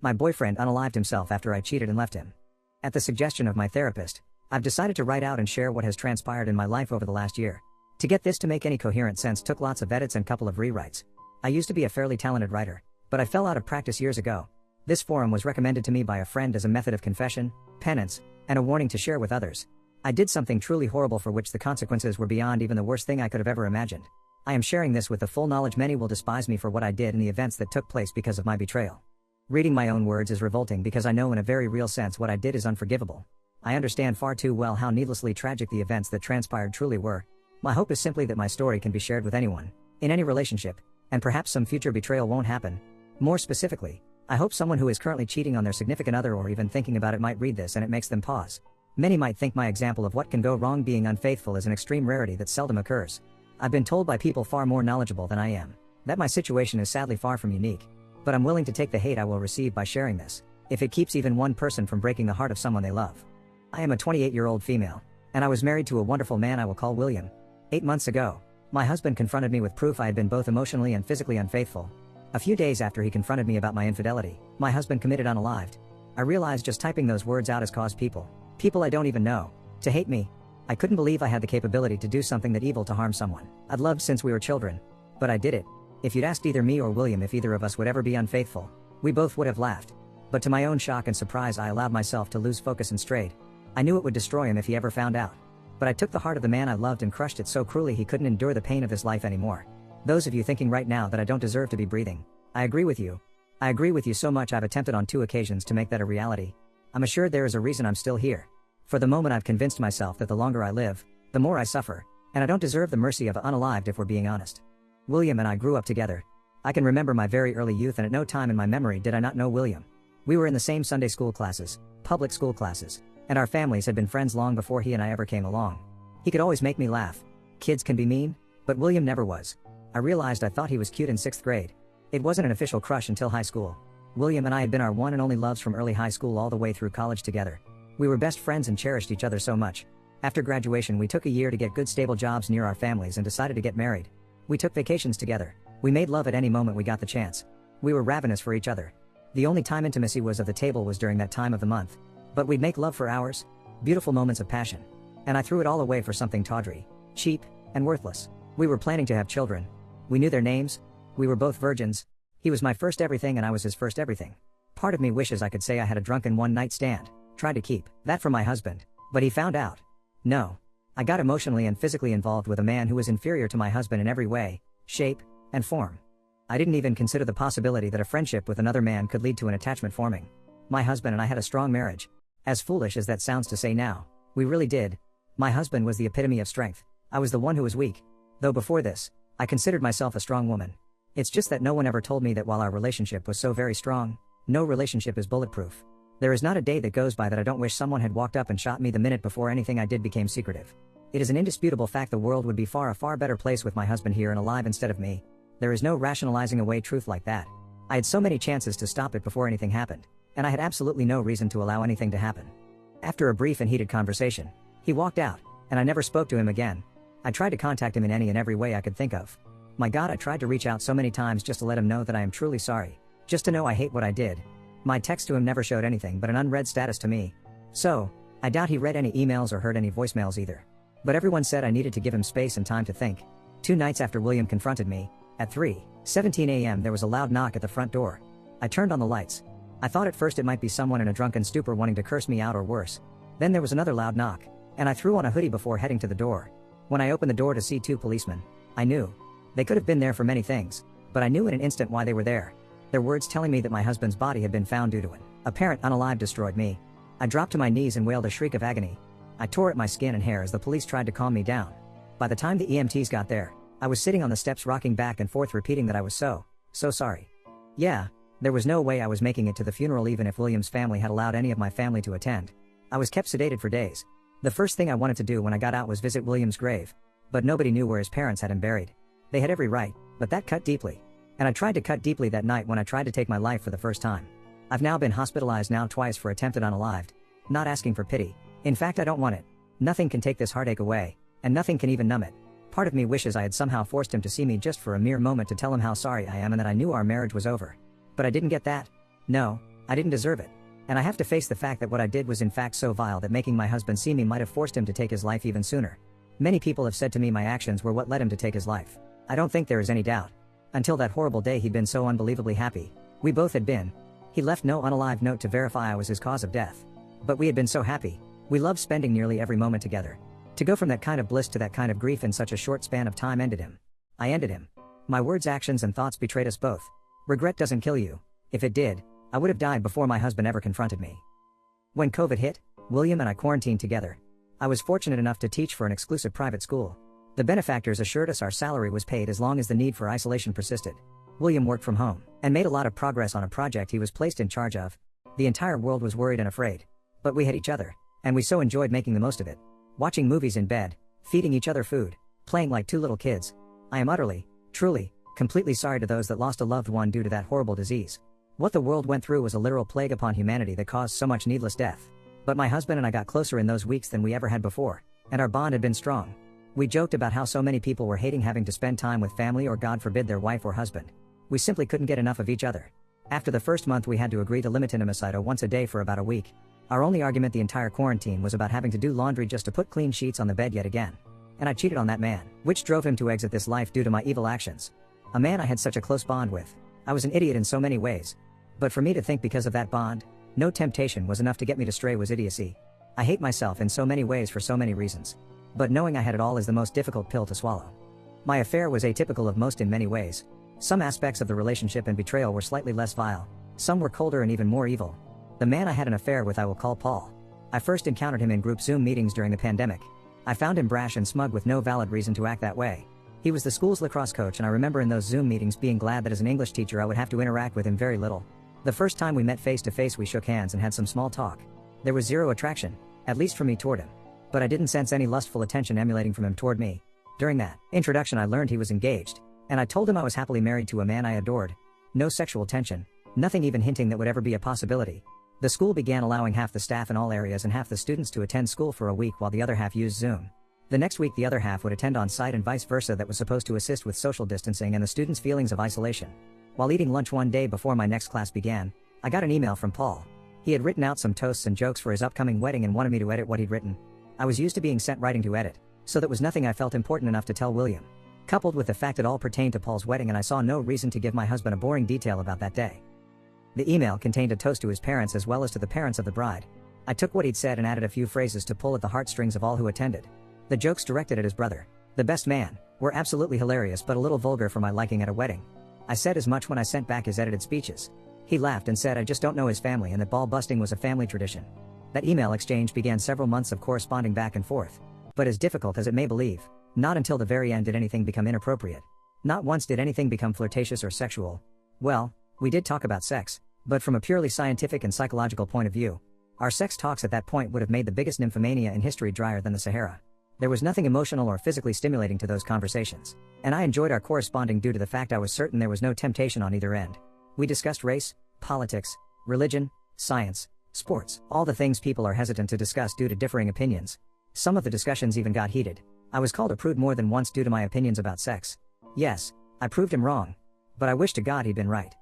My boyfriend unalived himself after I cheated and left him. At the suggestion of my therapist, I've decided to write out and share what has transpired in my life over the last year. To get this to make any coherent sense took lots of edits and couple of rewrites. I used to be a fairly talented writer, but I fell out of practice years ago. This forum was recommended to me by a friend as a method of confession, penance, and a warning to share with others. I did something truly horrible for which the consequences were beyond even the worst thing I could have ever imagined. I am sharing this with the full knowledge many will despise me for what I did and the events that took place because of my betrayal. Reading my own words is revolting because I know in a very real sense what I did is unforgivable. I understand far too well how needlessly tragic the events that transpired truly were. My hope is simply that my story can be shared with anyone, in any relationship, and perhaps some future betrayal won't happen. More specifically, I hope someone who is currently cheating on their significant other or even thinking about it might read this and it makes them pause. Many might think my example of what can go wrong being unfaithful is an extreme rarity that seldom occurs. I've been told by people far more knowledgeable than I am, that my situation is sadly far from unique. But I'm willing to take the hate I will receive by sharing this, if it keeps even one person from breaking the heart of someone they love. I am a 28-year-old female, and I was married to a wonderful man I will call William. 8 months ago, my husband confronted me with proof I had been both emotionally and physically unfaithful. A few days after he confronted me about my infidelity, my husband committed unalived. I realized just typing those words out has caused people I don't even know, to hate me. I couldn't believe I had the capability to do something that evil to harm someone I'd loved since we were children. But I did it. If you'd asked either me or William if either of us would ever be unfaithful, we both would have laughed. But to my own shock and surprise I allowed myself to lose focus and strayed. I knew it would destroy him if he ever found out. But I took the heart of the man I loved and crushed it so cruelly he couldn't endure the pain of this life anymore. Those of you thinking right now that I don't deserve to be breathing, I agree with you. I agree with you so much I've attempted on 2 occasions to make that a reality. I'm assured there is a reason I'm still here. For the moment I've convinced myself that the longer I live, the more I suffer, and I don't deserve the mercy of unalived if we're being honest. William and I grew up together. I can remember my very early youth and at no time in my memory did I not know William. We were in the same Sunday school classes, public school classes, and our families had been friends long before he and I ever came along. He could always make me laugh. Kids can be mean, but William never was. I realized I thought he was cute in 6th grade. It wasn't an official crush until high school. William and I had been our one and only loves from early high school all the way through college together. We were best friends and cherished each other so much. After graduation we took a year to get good stable jobs near our families and decided to get married. We took vacations together. We made love at any moment we got the chance. We were ravenous for each other. The only time intimacy was of the table was during that time of the month. But we'd make love for hours. Beautiful moments of passion. And I threw it all away for something tawdry, cheap, and worthless. We were planning to have children. We knew their names. We were both virgins. He was my first everything and I was his first everything. Part of me wishes I could say I had a drunken one-night stand. Tried to keep that from my husband. But he found out. No. I got emotionally and physically involved with a man who was inferior to my husband in every way, shape, and form. I didn't even consider the possibility that a friendship with another man could lead to an attachment forming. My husband and I had a strong marriage. As foolish as that sounds to say now, we really did. My husband was the epitome of strength. I was the one who was weak. Though before this, I considered myself a strong woman. It's just that no one ever told me that while our relationship was so very strong, no relationship is bulletproof. There is not a day that goes by that I don't wish someone had walked up and shot me the minute before anything I did became secretive. It is an indisputable fact the world would be a far better place with my husband here and alive instead of me. There is no rationalizing away truth like that. I had so many chances to stop it before anything happened, and I had absolutely no reason to allow anything to happen. After a brief and heated conversation, he walked out, and I never spoke to him again. I tried to contact him in any and every way I could think of. My God, I tried to reach out so many times just to let him know that I am truly sorry, just to know I hate what I did. My text to him never showed anything but an unread status to me. So, I doubt he read any emails or heard any voicemails either. But everyone said I needed to give him space and time to think. 2 nights after William confronted me, at 3:17 a.m. there was a loud knock at the front door. I turned on the lights. I thought at first it might be someone in a drunken stupor wanting to curse me out or worse. Then there was another loud knock, and I threw on a hoodie before heading to the door. When I opened the door to see 2 policemen, I knew. They could have been there for many things, but I knew in an instant why they were there. Their words telling me that my husband's body had been found due to an apparent unalive destroyed me. I dropped to my knees and wailed a shriek of agony. I tore at my skin and hair as the police tried to calm me down. By the time the EMTs got there, I was sitting on the steps rocking back and forth repeating that I was so sorry. Yeah, there was no way I was making it to the funeral even if William's family had allowed any of my family to attend. I was kept sedated for days. The first thing I wanted to do when I got out was visit William's grave. But nobody knew where his parents had him buried. They had every right, but that cut deeply. And I tried to cut deeply that night when I tried to take my life for the first time. I've now been hospitalized twice for attempted unalived. Not asking for pity. In fact, I don't want it. Nothing can take this heartache away, and nothing can even numb it. Part of me wishes I had somehow forced him to see me just for a mere moment to tell him how sorry I am and that I knew our marriage was over. But I didn't get that. No, I didn't deserve it. And I have to face the fact that what I did was in fact so vile that making my husband see me might have forced him to take his life even sooner. Many people have said to me my actions were what led him to take his life. I don't think there is any doubt. Until that horrible day he'd been so unbelievably happy. We both had been. He left no unalive note to verify I was his cause of death. But we had been so happy. We loved spending nearly every moment together. To go from that kind of bliss to that kind of grief in such a short span of time ended him. I ended him. My words, actions, and thoughts betrayed us both. Regret doesn't kill you. If it did, I would have died before my husband ever confronted me. When COVID hit, William and I quarantined together. I was fortunate enough to teach for an exclusive private school. The benefactors assured us our salary was paid as long as the need for isolation persisted. William worked from home and made a lot of progress on a project he was placed in charge of. The entire world was worried and afraid. But we had each other, and we so enjoyed making the most of it. Watching movies in bed, feeding each other food, playing like two little kids. I am utterly, truly, completely sorry to those that lost a loved one due to that horrible disease. What the world went through was a literal plague upon humanity that caused so much needless death. But my husband and I got closer in those weeks than we ever had before, and our bond had been strong. We joked about how so many people were hating having to spend time with family or God forbid their wife or husband. We simply couldn't get enough of each other. After the first month we had to agree to limit intimacy once a day for about a week. Our only argument the entire quarantine was about having to do laundry just to put clean sheets on the bed yet again. And I cheated on that man, which drove him to exit this life due to my evil actions. A man I had such a close bond with. I was an idiot in so many ways. But for me to think because of that bond, no temptation was enough to get me to stray was idiocy. I hate myself in so many ways for so many reasons. But knowing I had it all is the most difficult pill to swallow. My affair was atypical of most in many ways. Some aspects of the relationship and betrayal were slightly less vile. Some were colder and even more evil. The man I had an affair with I will call Paul. I first encountered him in group Zoom meetings during the pandemic. I found him brash and smug with no valid reason to act that way. He was the school's lacrosse coach and I remember in those Zoom meetings being glad that as an English teacher I would have to interact with him very little. The first time we met face to face we shook hands and had some small talk. There was zero attraction, at least for me toward him. But I didn't sense any lustful attention emulating from him toward me. During that introduction I learned he was engaged, and I told him I was happily married to a man I adored. No sexual tension, nothing even hinting that would ever be a possibility. The school began allowing half the staff in all areas and half the students to attend school for a week while the other half used Zoom. The next week the other half would attend on site and vice versa. That was supposed to assist with social distancing and the students' feelings of isolation. While eating lunch one day before my next class began, I got an email from Paul. He had written out some toasts and jokes for his upcoming wedding and wanted me to edit what he'd written. I was used to being sent writing to edit, so that was nothing I felt important enough to tell William. Coupled with the fact it all pertained to Paul's wedding and I saw no reason to give my husband a boring detail about that day. The email contained a toast to his parents as well as to the parents of the bride. I took what he'd said and added a few phrases to pull at the heartstrings of all who attended. The jokes directed at his brother, the best man, were absolutely hilarious but a little vulgar for my liking at a wedding. I said as much when I sent back his edited speeches. He laughed and said I just don't know his family and that ball busting was a family tradition. That email exchange began several months of corresponding back and forth. But as difficult as it may believe, not until the very end did anything become inappropriate. Not once did anything become flirtatious or sexual. Well, we did talk about sex, but from a purely scientific and psychological point of view. Our sex talks at that point would have made the biggest nymphomania in history drier than the Sahara. There was nothing emotional or physically stimulating to those conversations, and I enjoyed our corresponding due to the fact I was certain there was no temptation on either end. We discussed race, politics, religion, science, sports, all the things people are hesitant to discuss due to differing opinions. Some of the discussions even got heated. I was called a prude more than once due to my opinions about sex. Yes, I proved him wrong. But I wish to God he'd been right.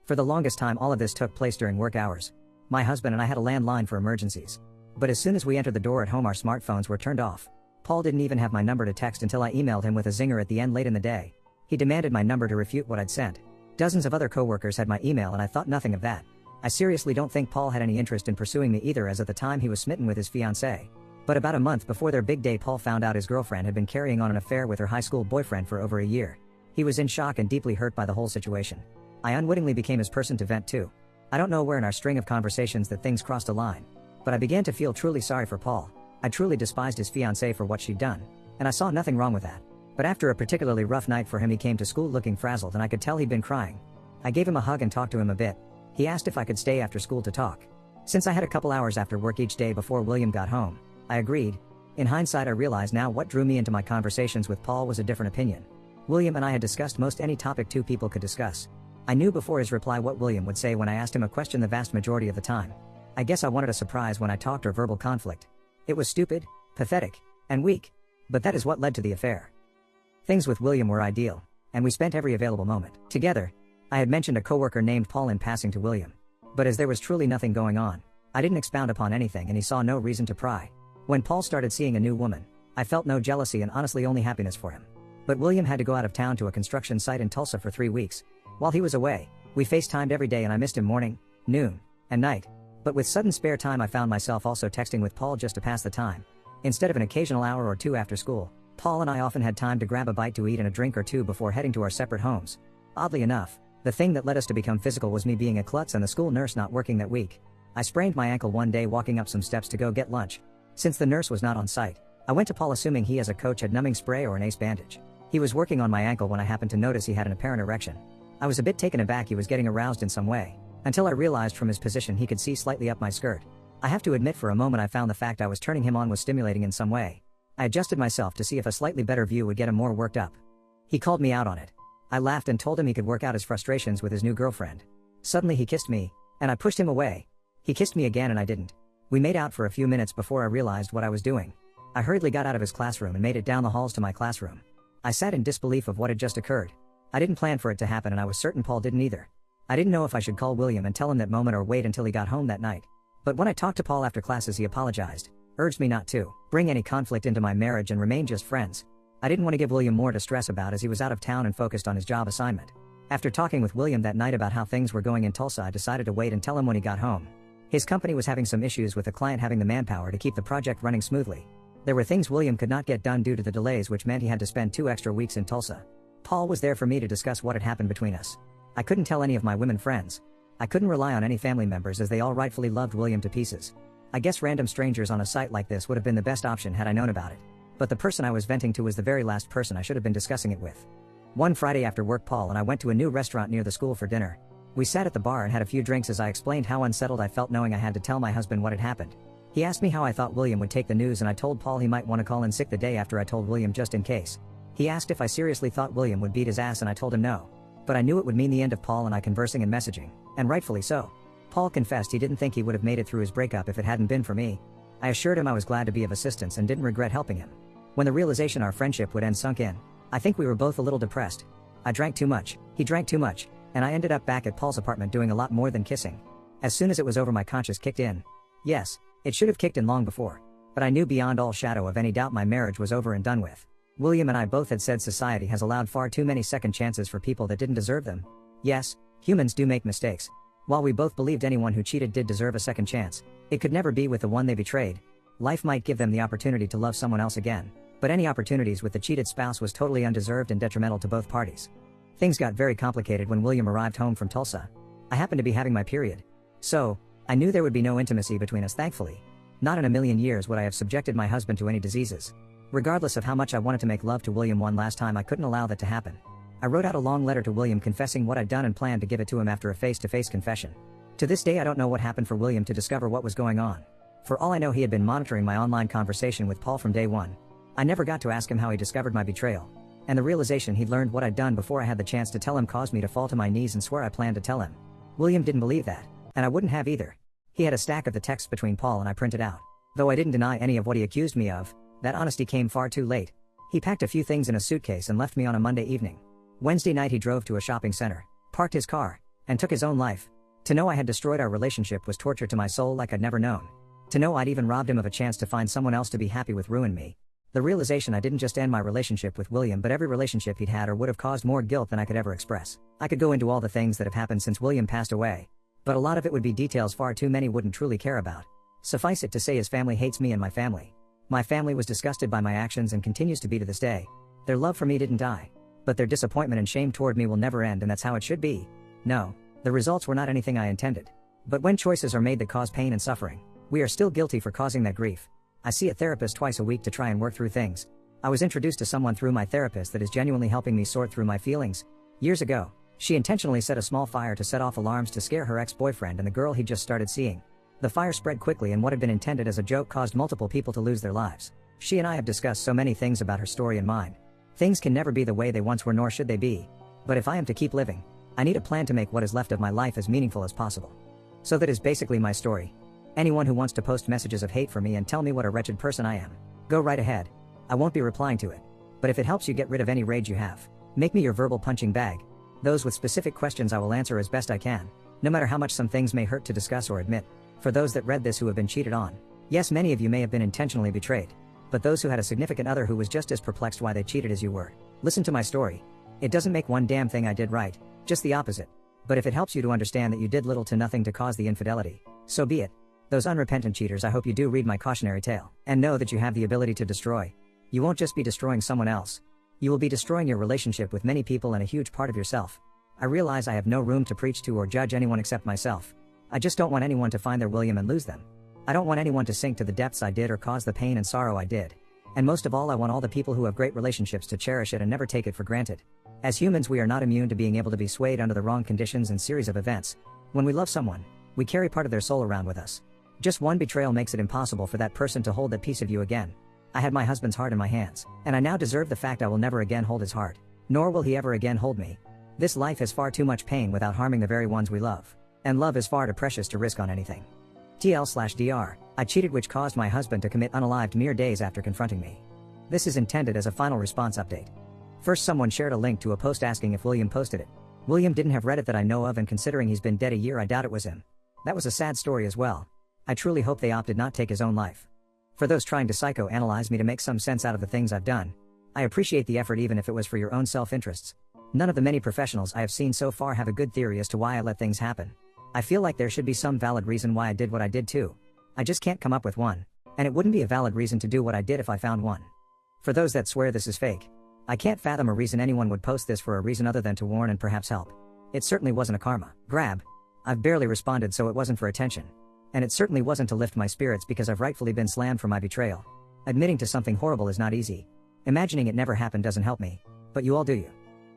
For the longest time all of this took place during work hours. My husband and I had a landline for emergencies. But as soon as we entered the door at home our smartphones were turned off. Paul didn't even have my number to text until I emailed him with a zinger at the end late in the day. He demanded my number to refute what I'd sent. Dozens of other coworkers had my email and I thought nothing of that. I seriously don't think Paul had any interest in pursuing me either, as at the time he was smitten with his fiancée. But about a month before their big day Paul found out his girlfriend had been carrying on an affair with her high school boyfriend for over a year. He was in shock and deeply hurt by the whole situation. I unwittingly became his person to vent to. I don't know where in our string of conversations that things crossed a line. But I began to feel truly sorry for Paul. I truly despised his fiancée for what she'd done. And I saw nothing wrong with that. But after a particularly rough night for him he came to school looking frazzled and I could tell he'd been crying. I gave him a hug and talked to him a bit. He asked if I could stay after school to talk. Since I had a couple hours after work each day before William got home, I agreed. In hindsight I realize now what drew me into my conversations with Paul was a different opinion. William and I had discussed most any topic two people could discuss. I knew before his reply what William would say when I asked him a question the vast majority of the time. I guess I wanted a surprise when I talked or verbal conflict. It was stupid, pathetic, and weak. But that is what led to the affair. Things with William were ideal, and we spent every available moment together. I had mentioned a coworker named Paul in passing to William. But as there was truly nothing going on, I didn't expound upon anything and he saw no reason to pry. When Paul started seeing a new woman, I felt no jealousy and honestly only happiness for him. But William had to go out of town to a construction site in Tulsa for 3 weeks. While he was away, we FaceTimed every day and I missed him morning, noon, and night. But with sudden spare time I found myself also texting with Paul just to pass the time. Instead of an occasional hour or two after school, Paul and I often had time to grab a bite to eat and a drink or two before heading to our separate homes. Oddly enough, the thing that led us to become physical was me being a klutz and the school nurse not working that week. I sprained my ankle one day walking up some steps to go get lunch. Since the nurse was not on site, I went to Paul assuming he as a coach had numbing spray or an ace bandage. He was working on my ankle when I happened to notice he had an apparent erection. I was a bit taken aback he was getting aroused in some way, until I realized from his position he could see slightly up my skirt. I have to admit for a moment I found the fact I was turning him on was stimulating in some way. I adjusted myself to see if a slightly better view would get him more worked up. He called me out on it. I laughed and told him he could work out his frustrations with his new girlfriend. Suddenly he kissed me, and I pushed him away. He kissed me again and I didn't. We made out for a few minutes before I realized what I was doing. I hurriedly got out of his classroom and made it down the halls to my classroom. I sat in disbelief of what had just occurred. I didn't plan for it to happen and I was certain Paul didn't either. I didn't know if I should call William and tell him that moment or wait until he got home that night. But when I talked to Paul after classes he apologized, urged me not to bring any conflict into my marriage and remain just friends. I didn't want to give William more to stress about as he was out of town and focused on his job assignment. After talking with William that night about how things were going in Tulsa I decided to wait and tell him when he got home. His company was having some issues with the client having the manpower to keep the project running smoothly. There were things William could not get done due to the delays which meant he had to spend 2 extra weeks in Tulsa. Paul was there for me to discuss what had happened between us. I couldn't tell any of my women friends. I couldn't rely on any family members as they all rightfully loved William to pieces. I guess random strangers on a site like this would have been the best option had I known about it. But the person I was venting to was the very last person I should have been discussing it with. One Friday after work Paul and I went to a new restaurant near the school for dinner. We sat at the bar and had a few drinks as I explained how unsettled I felt knowing I had to tell my husband what had happened. He asked me how I thought William would take the news and I told Paul he might want to call in sick the day after I told William just in case. He asked if I seriously thought William would beat his ass and I told him no. But I knew it would mean the end of Paul and I conversing and messaging, and rightfully so. Paul confessed he didn't think he would have made it through his breakup if it hadn't been for me. I assured him I was glad to be of assistance and didn't regret helping him. When the realization our friendship would end sunk in, I think we were both a little depressed. I drank too much, he drank too much, and I ended up back at Paul's apartment doing a lot more than kissing. As soon as it was over my conscience kicked in. Yes, it should have kicked in long before. But I knew beyond all shadow of any doubt my marriage was over and done with. William and I both had said society has allowed far too many second chances for people that didn't deserve them. Yes, humans do make mistakes. While we both believed anyone who cheated did deserve a second chance, it could never be with the one they betrayed. Life might give them the opportunity to love someone else again, but any opportunities with the cheated spouse was totally undeserved and detrimental to both parties. Things got very complicated when William arrived home from Tulsa. I happened to be having my period. So, I knew there would be no intimacy between us thankfully. Not in a million years would I have subjected my husband to any diseases. Regardless of how much I wanted to make love to William one last time I couldn't allow that to happen. I wrote out a long letter to William confessing what I'd done and planned to give it to him after a face-to-face confession. To this day I don't know what happened for William to discover what was going on. For all I know he had been monitoring my online conversation with Paul from day one. I never got to ask him how he discovered my betrayal. And the realization he'd learned what I'd done before I had the chance to tell him caused me to fall to my knees and swear I planned to tell him. William didn't believe that, and I wouldn't have either. He had a stack of the texts between Paul and I printed out. Though I didn't deny any of what he accused me of, that honesty came far too late. He packed a few things in a suitcase and left me on a Monday evening. Wednesday night he drove to a shopping center, parked his car, and took his own life. To know I had destroyed our relationship was torture to my soul like I'd never known. To know I'd even robbed him of a chance to find someone else to be happy with ruined me. The realization I didn't just end my relationship with William but every relationship he'd had or would have caused more guilt than I could ever express. I could go into all the things that have happened since William passed away. But a lot of it would be details far too many wouldn't truly care about. Suffice it to say his family hates me and my family. My family was disgusted by my actions and continues to be to this day. Their love for me didn't die. But their disappointment and shame toward me will never end and that's how it should be. No, the results were not anything I intended. But when choices are made that cause pain and suffering, we are still guilty for causing that grief. I see a therapist twice a week to try and work through things. I was introduced to someone through my therapist that is genuinely helping me sort through my feelings. Years ago, she intentionally set a small fire to set off alarms to scare her ex-boyfriend and the girl he'd just started seeing. The fire spread quickly and what had been intended as a joke caused multiple people to lose their lives. She and I have discussed so many things about her story and mine. Things can never be the way they once were nor should they be. But if I am to keep living, I need a plan to make what is left of my life as meaningful as possible. So that is basically my story. Anyone who wants to post messages of hate for me and tell me what a wretched person I am, go right ahead. I won't be replying to it. But if it helps you get rid of any rage you have, make me your verbal punching bag. Those with specific questions I will answer as best I can. No matter how much some things may hurt to discuss or admit. For those that read this who have been cheated on. Yes, many of you may have been intentionally betrayed. But those who had a significant other who was just as perplexed why they cheated as you were. Listen to my story. It doesn't make one damn thing I did right, just the opposite. But if it helps you to understand that you did little to nothing to cause the infidelity, so be it. Those unrepentant cheaters, I hope you do read my cautionary tale, and know that you have the ability to destroy. You won't just be destroying someone else. You will be destroying your relationship with many people and a huge part of yourself. I realize I have no room to preach to or judge anyone except myself. I just don't want anyone to find their William and lose them. I don't want anyone to sink to the depths I did or cause the pain and sorrow I did. And most of all, I want all the people who have great relationships to cherish it and never take it for granted. As humans, we are not immune to being able to be swayed under the wrong conditions and series of events. When we love someone, we carry part of their soul around with us. Just one betrayal makes it impossible for that person to hold that piece of you again. I had my husband's heart in my hands, and I now deserve the fact I will never again hold his heart. Nor will he ever again hold me. This life has far too much pain without harming the very ones we love. And love is far too precious to risk on anything. TL/DR, I cheated, which caused my husband to commit unalived mere days after confronting me. This is intended as a final response update. First, someone shared a link to a post asking if William posted it. William didn't have read it that I know of, and considering he's been dead a year, I doubt it was him. That was a sad story as well. I truly hope they opted not take his own life. For those trying to psychoanalyze me to make some sense out of the things I've done, I appreciate the effort even if it was for your own self-interests. None of the many professionals I have seen so far have a good theory as to why I let things happen. I feel like there should be some valid reason why I did what I did too. I just can't come up with one. And it wouldn't be a valid reason to do what I did if I found one. For those that swear this is fake, I can't fathom a reason anyone would post this for a reason other than to warn and perhaps help. It certainly wasn't a karma grab. I've barely responded, so it wasn't for attention. And it certainly wasn't to lift my spirits because I've rightfully been slammed for my betrayal. Admitting to something horrible is not easy. Imagining it never happened doesn't help me. But you all do you.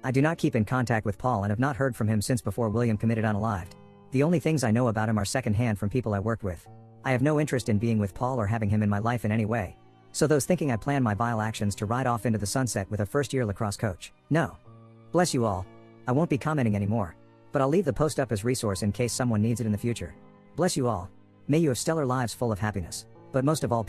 I do not keep in contact with Paul and have not heard from him since before William committed unalived. The only things I know about him are secondhand from people I worked with. I have no interest in being with Paul or having him in my life in any way. So those thinking I plan my vile actions to ride off into the sunset with a first-year lacrosse coach, no. Bless you all. I won't be commenting anymore. But I'll leave the post up as resource in case someone needs it in the future. Bless you all. May you have stellar lives full of happiness. But most of all,